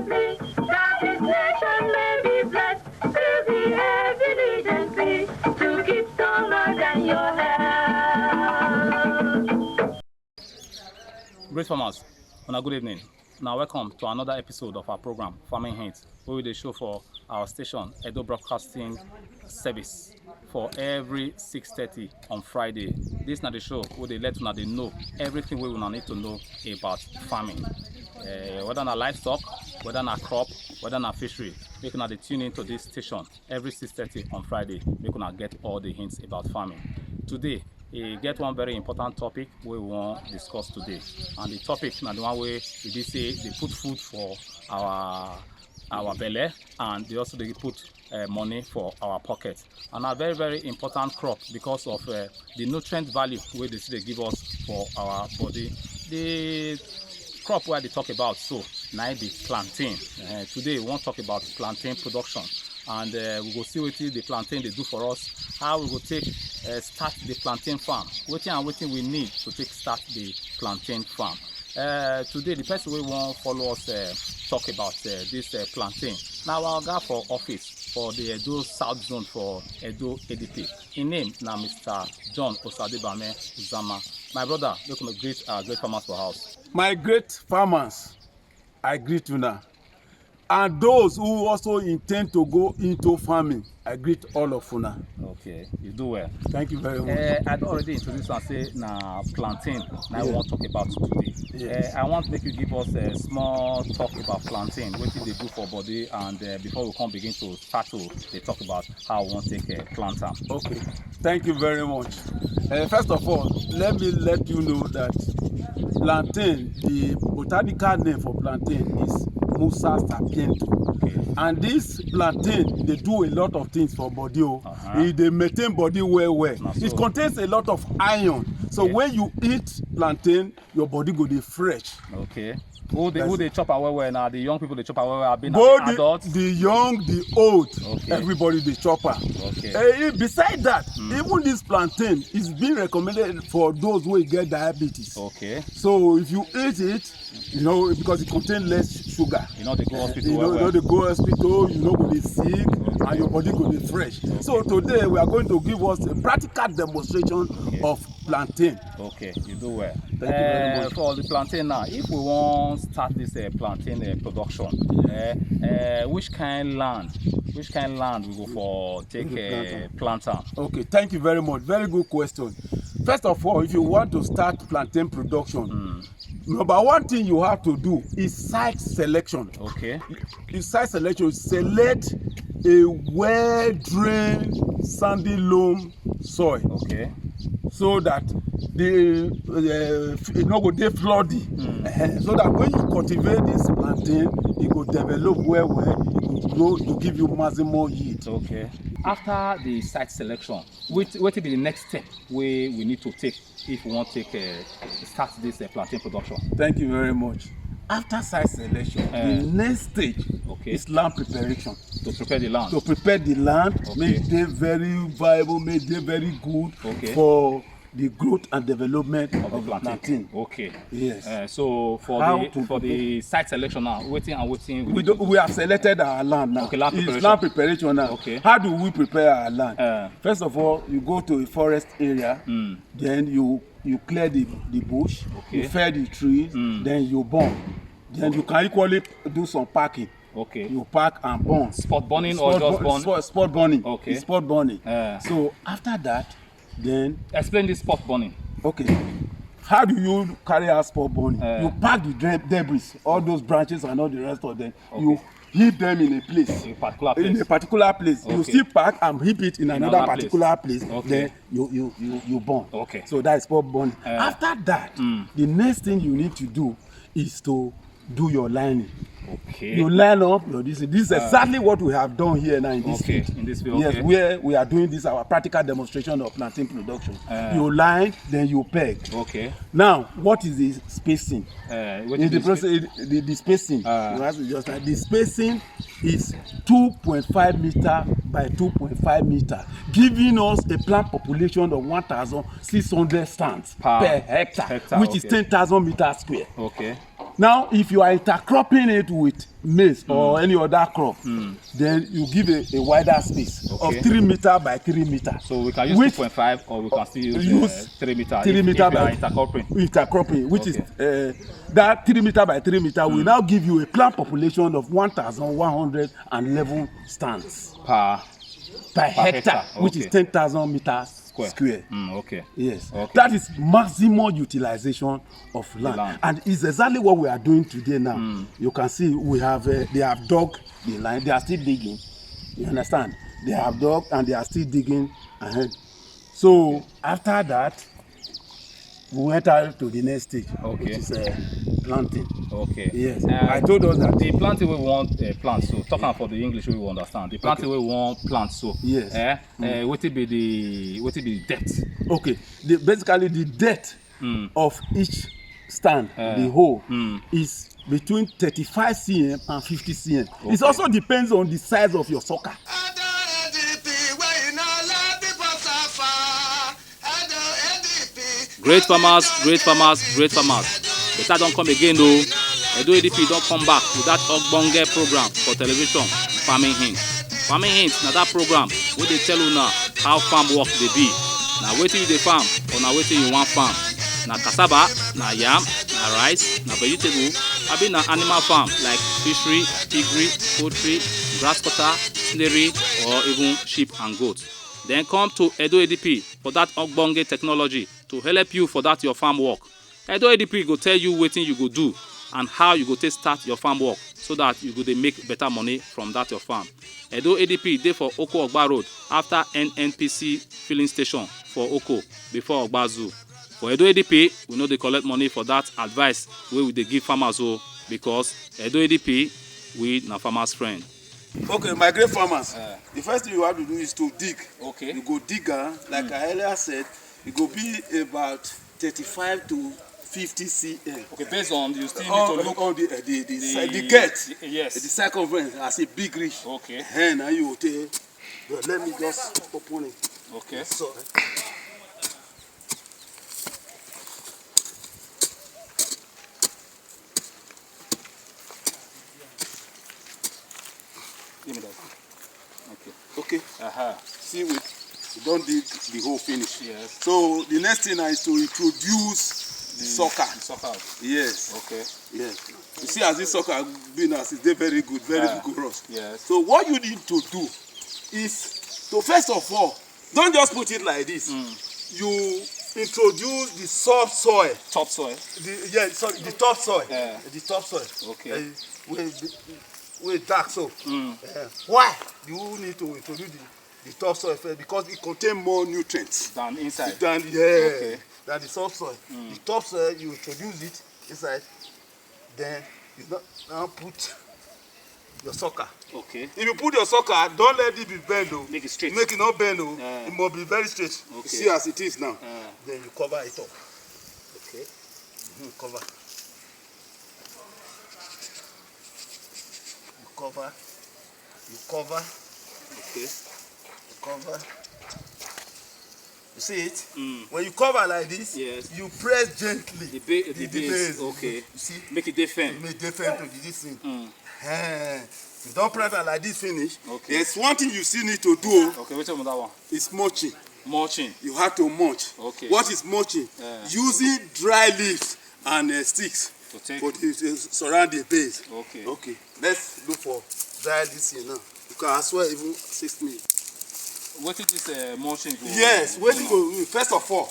diligently, that this nation may be blessed. Still behave diligently to keep stronger than your health. Great farmers, good evening. Now welcome to another episode of our program, Farming Hints, where we show for our station, Edo Broadcasting Service, for every 6:30 on Friday. This is the show where they let you know everything we will need to know about farming. Whether na livestock, whether na crop, whether na fishery, make una dey tune into this station every 6:30 on Friday. Make una get all the hints about farming. Today, get one very important topic we want to discuss today, and the topic na the one way we say they put food for our belly, and they also they put money for our pocket, and a very important crop because of the nutrient value where they give us for our body. The crop where they talk about so now the plantain. Today we want to talk about plantain production, and we go see what the plantain they do for us, how we go take start the plantain farm, what we need to take start the plantain farm. Today the person we want follow us talk about this plantain. Now our guy for office for the Edo South Zone for Edo ADP. His name now Mr. John Osadebame Uzama. My brother, welcome to great farmers for house. My great farmers, I greet you now. And those who also intend to go into farming, I greet all of you now. Okay, you do well. Thank you very much. I'd already introduced and say na plantain. Now I want to talk about today. Yes. I want to make you give us a small talk about plantain, what they do for body, and before we come begin to start to they talk about how we want to take plant am. Okay, thank you very much. First of all, let me let you know that plantain, the botanical name for plantain is Musa sapientum. Okay. And this plantain, they do a lot of things for body. Uh-huh. They maintain body well. So. It contains a lot of iron. So when you eat plantain, your body go dey fresh. Okay. Who they chop well now? The young people they chop well. Have been Both adults. the young, the old, Okay. everybody dey chop am. Okay. Beside that, even this plantain is being recommended for those who get diabetes. Okay. So if you eat it, you know, because it contains less sugar. You know they go hospital. You know they go hospital, you know go dey sick, and your body go dey fresh. Okay. So today we are going to give us a practical demonstration of plantain. Okay, you do well. Thank you very much. For the plantain now, if we want start this plantain production, which kind land we go for take plant am? Okay, thank you very much. Very good question. First of all, if you want to start plantain production, number one thing you have to do is site selection. Okay. In site selection, select a well-drained sandy loam soil. Okay. So that the it no go dey floody. So that when you cultivate this plantain, it go develop well, it go grow to give you maximum yield. Okay. After the site selection, what will be the next step we need to take if we want to take start this plantain production? Thank you very much. After site selection, the next stage is land preparation. To prepare the land. To prepare the land, Okay. make it very viable, make it very good for the growth and development of the plantain. Okay. Yes. So for the site selection now, waiting. We have selected our land now. Okay, land preparation. It's land preparation now. Okay. How do we prepare our land? First of all, you go to a forest area, then you clear the bush, you fell the trees, then you burn. Then you can equally do some packing. Okay. You pack and burn. Spot burning or just burn? Spot burning. Okay. It's spot burning. So after that, then explain this spot burning. Okay. How do you carry out spot burning? You pack the debris, all those branches and all the rest of them. Okay. You heap them in a place. In a particular place. You still pack and heap it in another particular place. Then you burn. Okay. So that is spot burning. After that, the next thing you need to do is to do your lining. Okay. You line up your this is exactly what we have done here now in this field. In this field. Yes, where we are doing this our practical demonstration of plantain production. You line, then you peg. Okay. Now, what is the spacing? In the process, the spacing. The spacing is 2.5 meter by 2.5 meter, giving us a plant population of 1,600 stands per hectare, which is 10,000 meters square. Okay. Now, if you are intercropping it with maize or any other crop, then you give a wider space of 3 meter by 3 meter. So we can use 2.5 or we can still use 3 meter. 3 meter by intercropping, which is that 3 meter by 3 meter will now give you a plant population of 1,111 stands per hectare, which is 10,000 meters square. Okay. Yes. Okay. That is maximum utilization of land. And it's exactly what we are doing today now. You can see we have they have dug the line. They are still digging. You understand? They have dug and they are still digging ahead. So after that, we went out to the next stage, which is planting. Okay. Yes. I told us that the planting we want plant so talking for the English we will understand. The planting we want plant so. Yes. What will be the depth? Okay. Basically the depth of each stand, the hole, is between 35 cm and 50 cm. Okay. It also depends on the size of your sucker. Great farmers, great farmers, great farmers. Better don't come again though. Edo ADP don't come back with that Ogbonge program for television, Farming Hints. Farming Hints, now that program where they tell you now how farm work they be. Now waiting you the farm or now waiting you want farm. Now cassava, now yam, now rice, now vegetable. I been an animal farm like fishery, piggery, poultry, grass cutter, slavery, or even sheep and goats. Then come to Edo ADP for that Ogbonge technology to help you for that your farm work. Edo ADP go tell you wetin you go do and how you go take start your farm work so that you go dey make better money from that your farm. Edo ADP dey for Oko Ogba Road after NNPC filling station for Oko before Ogba Zoo. For Edo ADP, we no dey collect money for that advice wey we dey give farmers o because Edo ADP we na farmers friend. Okay, my great farmers. The first thing you have to do is to dig. Okay. You go dig, like I earlier said, it go be about 35 to 50 cm. Okay, based on you still need to look on the gate. Yes. The circumference as a big reach. Okay. And now you take. Let me just open it. Okay. So. Give me that. Okay. See, we don't dig the whole finish. Yes. So the next thing is to introduce the sucker. The sucker. Yes. Okay. Yes. You see, as this sucker been as it's very good, very vigorous. Yes. So what you need to do is to first of all, don't just put it like this. You introduce the soft soil. Top soil. The top soil. The top soil. Okay. With dark soil. Why do you need to introduce the top soil first? Because it contains more nutrients than inside. Than the soft soil. The top soil, you introduce it inside, then you now put your sucker. Okay. If you put your sucker, don't let it be bent though. Make it straight. Make it not bend though. It must be very straight. Okay. You see as it is now. Then you cover it up. Okay. Cover. You cover. Okay. You cover. You see it? When you cover like this, yes, you press gently. The base. Okay. You see? Make it different. Make it different to this thing. You don't press it like this finish. Okay. There's one thing you still need to do. Okay, which one that one? It's mulching. Mulching. You have to mulch. Okay. What is mulching? Using dry leaves and sticks to surround the base. Okay. Okay. Let's look for dry leaves here now. You can as well even assist me. What is this mulching? Yes. First of all,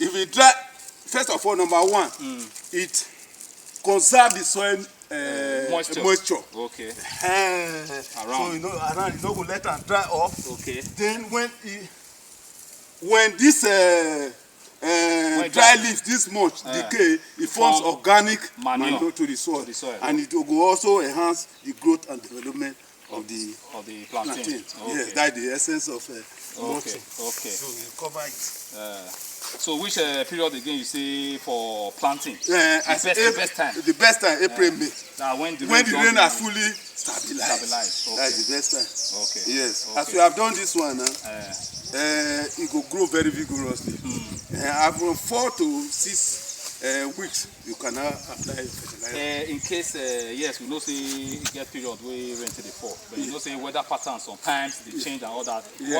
if we dry, first of all, number one, it conserve the soil moisture. Okay. So you know, around you don't go let them dry off. Okay. Then when this dry leaves, this mulch decay, it forms organic manure to the soil, and it will also enhance the growth and development of the plantain. Okay. Yes, that's the essence of mulching. Okay. So you cover it. So which period again you say for planting? The best time, April, May. When the rain has fully stabilized. Okay. That's the best time. Okay. Yes. Okay. As we have done this one, it will grow very vigorously. From 4 to 6 weeks you cannot apply fertilizer. In case, yes, we know say you get period where rain till the fall, but you know say weather patterns sometimes they change and all that. Yeah,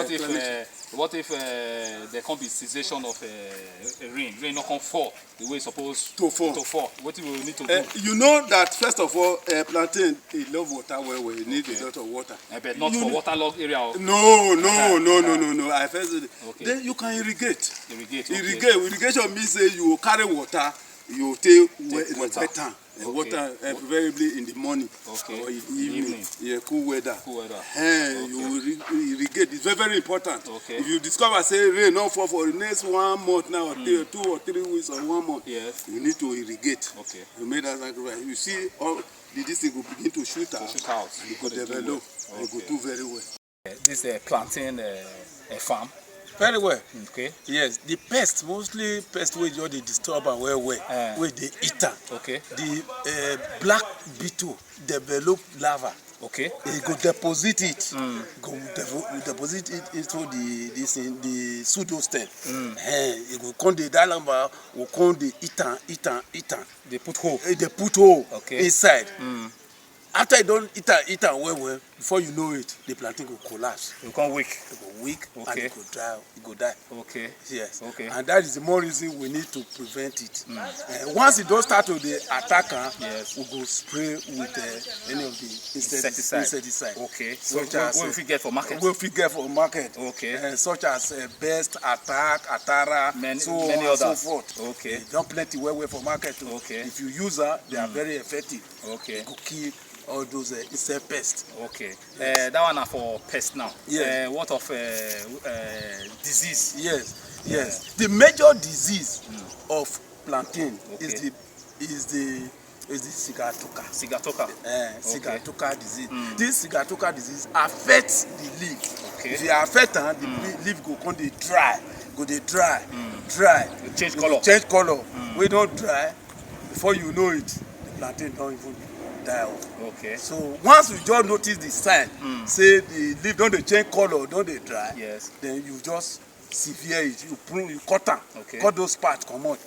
what if there can't be cessation of rain not come fall the way it's supposed to fall? What do we need to do? You know that first of all, plantain it love water well. You need a lot of water. But not for waterlogged area. No. I first then you can irrigate. Irrigation means say you carry water, you take water. Water preferably in the morning or in the evening. Yeah, cool weather. You irrigate. It's very, very important. If you discover say rain not fall for the next 1 month now, or 2 or 3 weeks or 1 month, you need to irrigate. You made that sacrifice. You see all this thing will begin to shoot out. And you go develop. And you go do very well. This is a plantain farm. Very well. Okay. Yes, the pest mostly pest wey just dey disturb am well wey dey eat am. Okay. The black beetle develop larva. Okay. E go deposit it. Go deposit it into the pseudo stem. E go come dey that larva go come dey eat am. They put hole. They put hole inside. After you don't eat am well, before you know it, the plantain will collapse. It will come weak. It will weak and it will dry. It will die. Okay. Yes. Okay. And that is the more reason we need to prevent it. Once it don't start to the attacker, we go spray with any of the insecticide. Okay. Such what we get for market? What we get for market? Okay. Such as Best, Attack, Atara, many others. So forth. Okay. They don't plenty well for market. Okay. If you use her, they are very effective. Okay. They go kill all those insect pests. Okay. That one are for pests now. Yes. What of disease? Yes. The major disease of plantain is the sigatoka. Sigatoka disease. This sigatoka disease affects the leaf. Okay. If it affects the leaf go come dey dry. It change color. We don't dry. Before you know it, the plantain don't even die off. Okay. So once you just notice the sign, say the leaf don't they change color, don't they dry? Yes. Then you just severe it. You prune, you cut them, cut those parts, come out,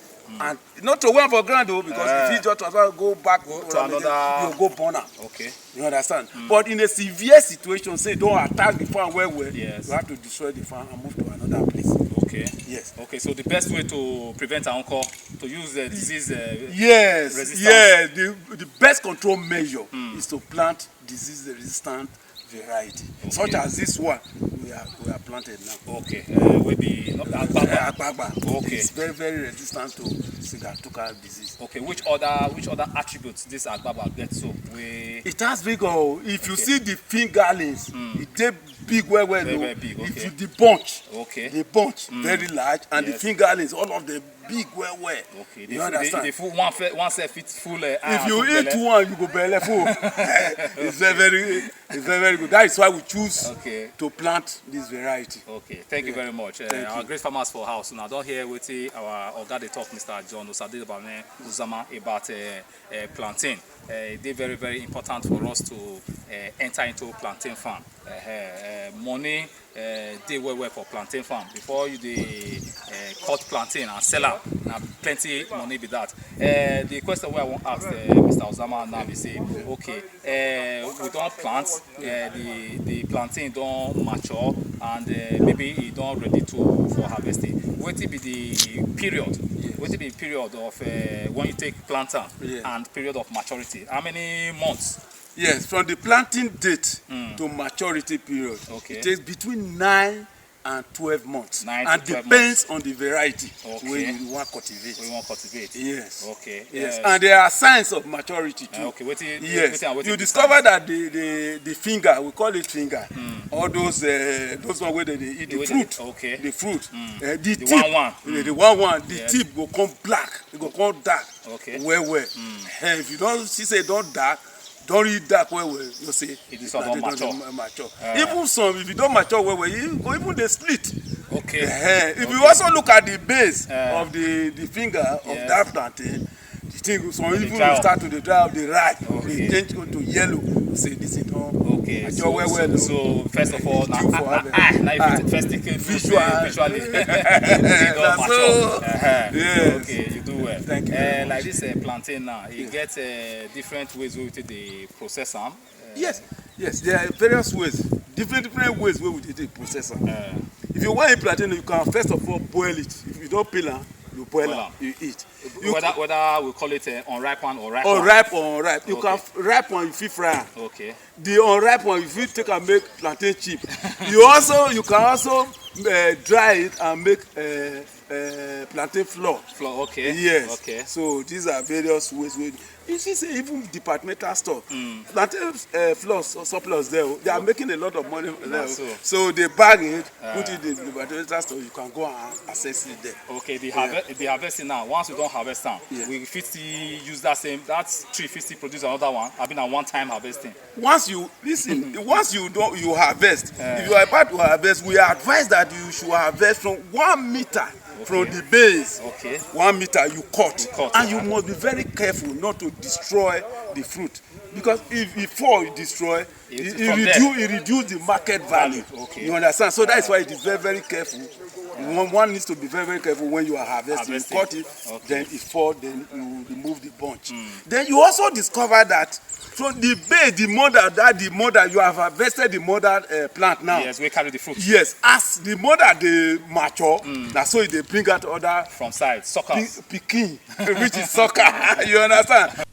and not to wait for ground though, because if you just transfer, go back to another, you go burn am. Okay. You understand? But in a severe situation, say don't attack the farm well, you have to destroy the farm and move to another place. Okay. Yes. Okay. So the best way to prevent our uncle to use the disease resistance. Yes. The best control measure is to plant disease resistant variety, such as this one we are planted now. Okay. Will be Agbagba. Okay. It's very, very resistant to sigatoka disease. Okay. Which other attributes this Agbagba gets? So it has big. If you see the fingerlings, it dey big very big. Okay. If you the bunch, the bunch very large, and the fingerlings, all of them big Okay. You understand? They full one set fits full. If you eat one, you go belly full. It's very good. That is why we choose to plant this variety. Okay. Thank you very much. Our great farmers for house. Now don't hear what our Oga dey talk, Mr. John Osadebane Uzama, about plantain. They very, very important for us to enter into plantain farm. Money dey well for plantain farm. Before you cut plantain and sell am, na plenty money be that. The question wey I wan ask Mr. Uzama now be say, okay, we don plant, the plantain don mature and maybe e don ready for harvesting. Wetin be the period? Wetin be the period of when you take plant am and period of maturity? How many months? Yes, from the planting date to maturity period, it takes between 9 and 12 months. And depends on the variety where you want to cultivate. Yes. Okay. Yes. And there are signs of maturity too. Okay. Yes. You discover that the finger, we call it finger, all those one where they eat the fruit. Okay. The fruit. The tip. The one. The tip will come black. It will come dark. Okay. Well. If you don't see don't dark, don't read dark well, you see it is not mature. Even some, if you don't mature well, you go even the split. Okay. If you also look at the base of the finger of that plantain, the thing, some even will start to dry up the right, they change to yellow. You say this is not mature well. So first of all, now if you first take it visually, Okay, you do well. well. Thank you very much. Like this plantain now, it gets different ways we take the process am. Yes, there are various ways, different ways where we take process am. If you want a plantain, you can first of all boil it. If you don't peel am, you boil am, you eat. Whether we call it unripe one or ripe or one. ripe or unripe. You can ripe one, you fit fry am. Okay. The unripe one, you fit take and make plantain chip. You can also dry it and make plantain flour. Flour, okay. Yes. Okay. So these are various ways. You see, say even departmental store, plantain flour surplus there, they are making a lot of money there. So they bag it, put it in the departmental store. You can go and access it there. Okay. The harvesting now. Once you don't harvest now, we fit still use that 350 produce another one. I've been a one-time harvesting. Once you once you harvest, if you are about to harvest, we advise that you should harvest from 1 meter. From the base, 1 meter you cut, and you must be very careful not to destroy the fruit, because if it fall, you destroy it reduce the market value. You understand? So that is why it is very, very careful. One needs to be very, very careful when you are harvesting. You cut it, then it fall, then you remove the bunch. Then you also discover that from the base, the mother you have harvested the mother plant now. Yes, we carry the fruit. Yes, as the mother they mature, that's so they bring out other from side suckers, pikin, which is sucker. You understand?